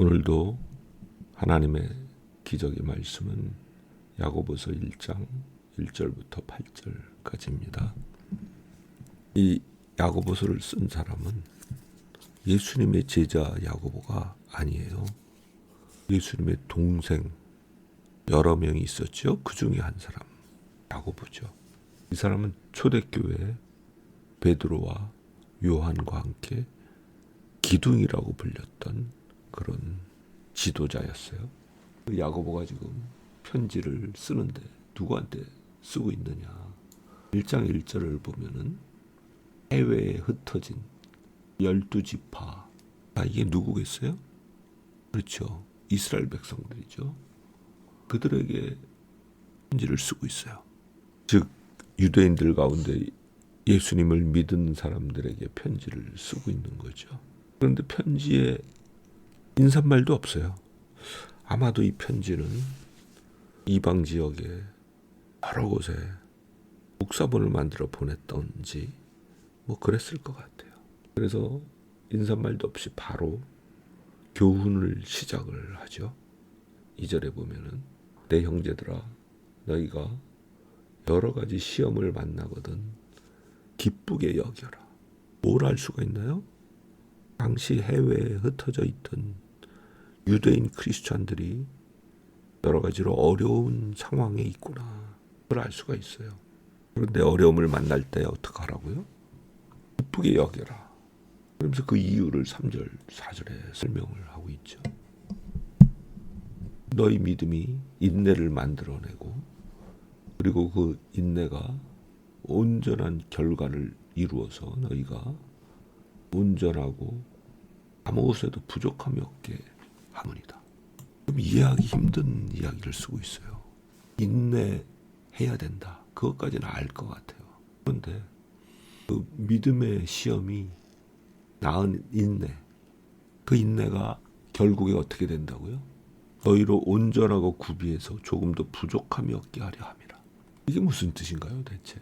오늘도 하나님의 기적의 말씀은 야고보서 1장 1절부터 8절까지입니다. 이 야고보서를 쓴 사람은 예수님의 제자 야고보가 아니에요. 예수님의 동생 여러 명이 있었죠. 그 중에 한 사람 야고보죠. 이 사람은 초대교회 베드로와 요한과 함께 기둥이라고 불렸던 그런 지도자였어요. 야고보가 지금 편지를 쓰는데 누구한테 쓰고 있느냐. 1장 1절을 보면은 해외에 흩어진 12지파. 이게 누구겠어요? 그렇죠. 이스라엘 백성들이죠. 그들에게 편지를 쓰고 있어요. 즉 유대인들 가운데 예수님을 믿은 사람들에게 편지를 쓰고 있는 거죠. 그런데 편지에 인사말도 없어요. 아마도 이 편지는 이방 지역에 여러 곳에 복사본을 만들어 보냈던지 뭐 그랬을 것 같아요. 그래서 인사말도 없이 바로 교훈을 시작을 하죠. 2절에 보면은 내 형제들아 너희가 여러 가지 시험을 만나거든 기쁘게 여겨라. 뭘 할 수가 있나요? 당시 해외에 흩어져 있던 유대인 크리스찬들이 여러 가지로 어려운 상황에 있구나. 그걸 알 수가 있어요. 그런데 어려움을 만날 때 어떻게 하라고요? 기쁘게 여겨라. 그러면서 그 이유를 3절, 4절에 설명을 하고 있죠. 너희 믿음이 인내를 만들어내고 그리고 그 인내가 온전한 결과를 이루어서 너희가 온전하고 아무것에도 부족함이 없게 하노니다. 좀 이해하기 힘든 이야기를 쓰고 있어요. 인내해야 된다. 그것까지는 알 것 같아요. 그런데 그 믿음의 시험이 낳은 인내, 그 인내가 결국에 어떻게 된다고요? 너희로 온전하고 구비해서 조금 더 부족함이 없게 하려 함이라. 이게 무슨 뜻인가요 대체?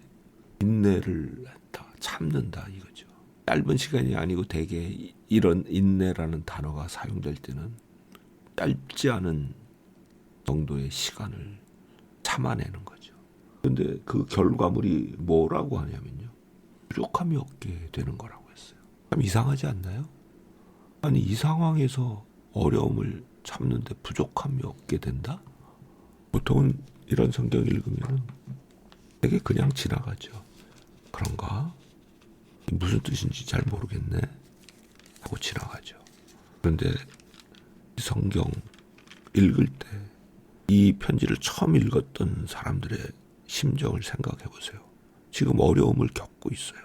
인내를 한다, 참는다 이거죠. 짧은 시간이 아니고 대개 이런 인내라는 단어가 사용될 때는 짧지 않은 정도의 시간을 참아내는 거죠. 그런데 그 결과물이 뭐라고 하냐면요. 부족함이 없게 되는 거라고 했어요. 참 이상하지 않나요? 아니 이 상황에서 어려움을 참는데 부족함이 없게 된다? 보통은 이런 성경 읽으면 되게 그냥 지나가죠. 그런가? 무슨 뜻인지 잘 모르겠네 하고 지나가죠. 그런데 성경 읽을 때 이 편지를 처음 읽었던 사람들의 심정을 생각해 보세요. 지금 어려움을 겪고 있어요.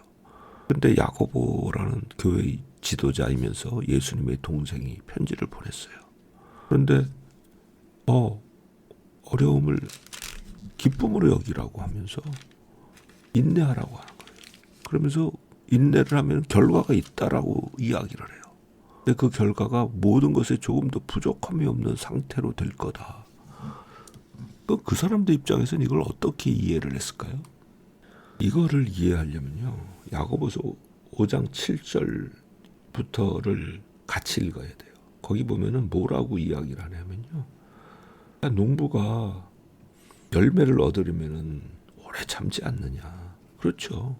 그런데 야고보라는 교회의 지도자이면서 예수님의 동생이 편지를 보냈어요. 그런데 어려움을 기쁨으로 여기라고 하면서 인내하라고 하는 거예요. 그러면서 인내를 하면 결과가 있다라고 이야기를 해요. 근데 그 결과가 모든 것에 조금 더 부족함이 없는 상태로 될 거다. 그 사람들 입장에서는 이걸 어떻게 이해를 했을까요? 이거를 이해하려면요. 야고보서 5장 7절부터를 같이 읽어야 돼요. 거기 보면은 뭐라고 이야기를 하냐면요. 농부가 열매를 얻으려면은 오래 참지 않느냐. 그렇죠.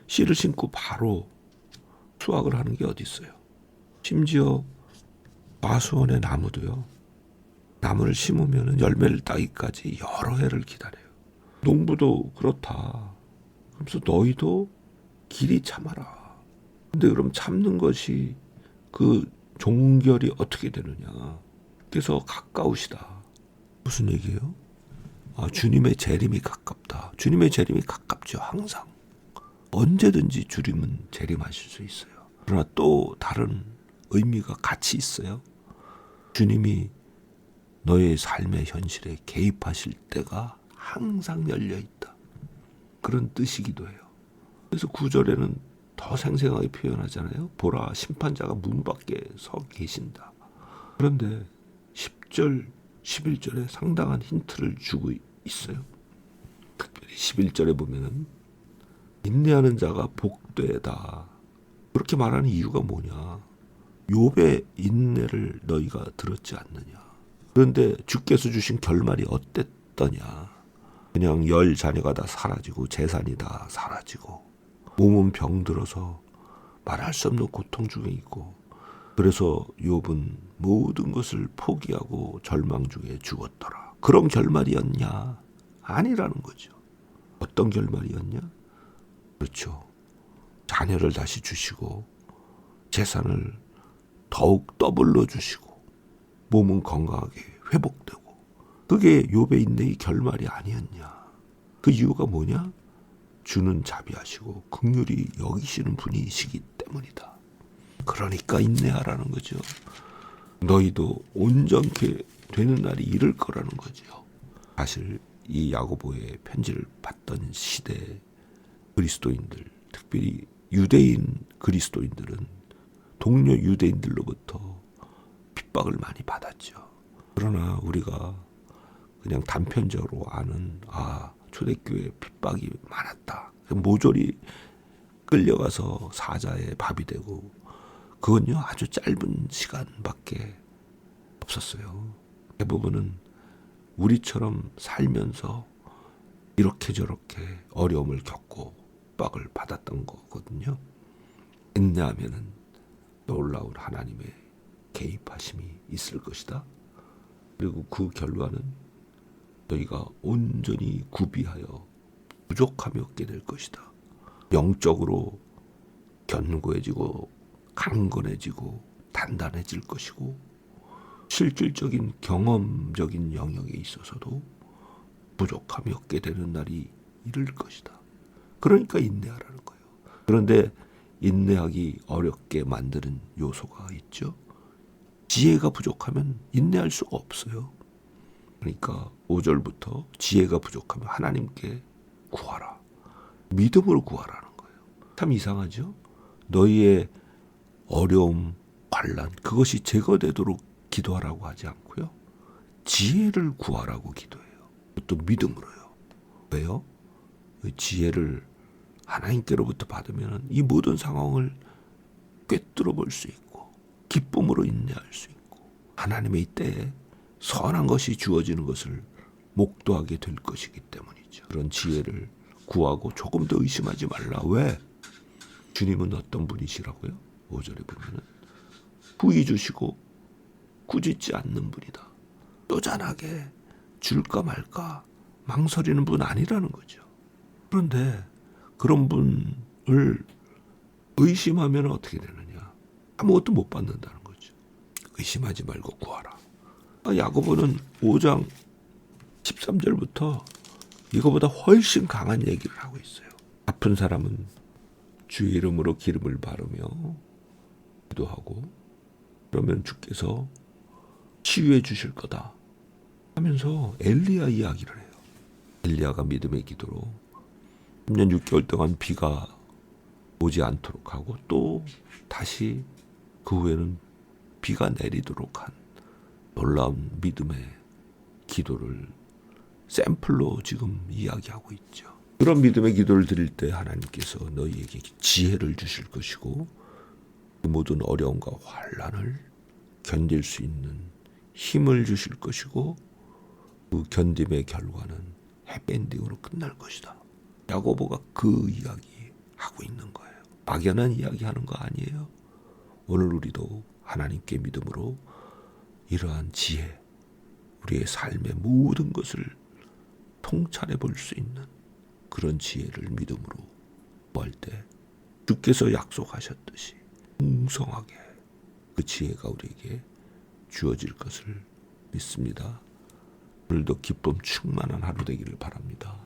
씨를 심고 바로 수확을 하는 게 어디 있어요. 심지어 마수원의 나무도요. 나무를 심으면 열매를 따기까지 여러 해를 기다려요. 농부도 그렇다. 그래서 너희도 길이 참아라. 근데 그럼 참는 것이 그 종결이 어떻게 되느냐. 그래서 가까우시다. 무슨 얘기예요? 주님의 재림이 가깝다. 주님의 재림이 가깝죠. 항상. 언제든지 주님은 재림하실 수 있어요. 그러나 또 다른 의미가 같이 있어요. 주님이 너의 삶의 현실에 개입하실 때가 항상 열려있다. 그런 뜻이기도 해요. 그래서 9절에는 더 생생하게 표현하잖아요. 보라 심판자가 문 밖에 서 계신다. 그런데 10절, 11절에 상당한 힌트를 주고 있어요. 특별히 11절에 보면은 인내하는 자가 복되다. 그렇게 말하는 이유가 뭐냐. 욥의 인내를 너희가 들었지 않느냐. 그런데 주께서 주신 결말이 어땠더냐. 그냥 10 자녀가 다 사라지고 재산이 다 사라지고 몸은 병들어서 말할 수 없는 고통 중에 있고, 그래서 욥은 모든 것을 포기하고 절망 중에 죽었더라. 그런 결말이었냐? 아니라는 거죠. 어떤 결말이었냐? 그렇죠. 자녀를 다시 주시고 재산을 더욱 더블로 주시고 몸은 건강하게 회복되고, 그게 욥의 인내의 결말이 아니었냐. 그 이유가 뭐냐? 주는 자비하시고 긍휼히 여기시는 분이시기 때문이다. 그러니까 인내하라는 거죠. 너희도 온전케 되는 날이 이를 거라는 거죠. 사실 이 야고보의 편지를 받던 시대 그리스도인들, 특별히 유대인 그리스도인들은 동료 유대인들로부터 핍박을 많이 받았죠. 그러나 우리가 그냥 단편적으로 아는 초대교회 핍박이 많았다. 모조리 끌려가서 사자의 밥이 되고, 그건요 아주 짧은 시간밖에 없었어요. 대부분은 우리처럼 살면서 이렇게 저렇게 어려움을 겪고 핍박을 받았던 거거든요. 인내하면은 놀라운 하나님의 개입하심이 있을 것이다. 그리고 그 결과는 너희가 온전히 구비하여 부족함이 없게 될 것이다. 영적으로 견고해지고 강건해지고 단단해질 것이고, 실질적인 경험적인 영역에 있어서도 부족함이 없게 되는 날이 이를 것이다. 그러니까 인내하라는 거예요. 그런데 인내하기 어렵게 만드는 요소가 있죠. 지혜가 부족하면 인내할 수가 없어요. 그러니까 5절부터 지혜가 부족하면 하나님께 구하라. 믿음으로 구하라는 거예요. 참 이상하죠? 너희의 어려움, 환난, 그것이 제거되도록 기도하라고 하지 않고요. 지혜를 구하라고 기도해요. 또 믿음으로요. 왜요? 지혜를 하나님께로부터 받으면 이 모든 상황을 꿰뚫어 볼 수 있고 기쁨으로 인내할 수 있고, 하나님의 때에 선한 것이 주어지는 것을 목도하게 될 것이기 때문이죠. 그런 지혜를 구하고 조금 더 의심하지 말라. 왜? 주님은 어떤 분이시라고요? 5절에 보면은 후히 주시고 꾸짖지 않는 분이다. 쪼잔하게 줄까 말까 망설이는 분 아니라는 거죠. 그런데 그런 분을 의심하면 어떻게 되느냐? 아무것도 못 받는다는 거죠. 의심하지 말고 구하라. 야고보는 5장 13절부터 이거보다 훨씬 강한 얘기를 하고 있어요. 아픈 사람은 주의 이름으로 기름을 바르며 기도하고 그러면 주께서 치유해 주실 거다 하면서 엘리야 이야기를 해요. 엘리야가 믿음의 기도로 3년 6개월 동안 비가 오지 않도록 하고, 또 다시 그 후에는 비가 내리도록 한 놀라운 믿음의 기도를 샘플로 지금 이야기하고 있죠. 그런 믿음의 기도를 드릴 때 하나님께서 너희에게 지혜를 주실 것이고, 그 모든 어려움과 환난을 견딜 수 있는 힘을 주실 것이고, 그 견딤의 결과는 해피엔딩으로 끝날 것이다. 야고보가 그 이야기 하고 있는 거예요. 막연한 이야기 하는 거 아니에요. 오늘 우리도 하나님께 믿음으로 이러한 지혜, 우리의 삶의 모든 것을 통찰해 볼 수 있는 그런 지혜를 믿음으로 구할 때 주께서 약속하셨듯이 풍성하게 그 지혜가 우리에게 주어질 것을 믿습니다. 오늘도 기쁨 충만한 하루 되기를 바랍니다.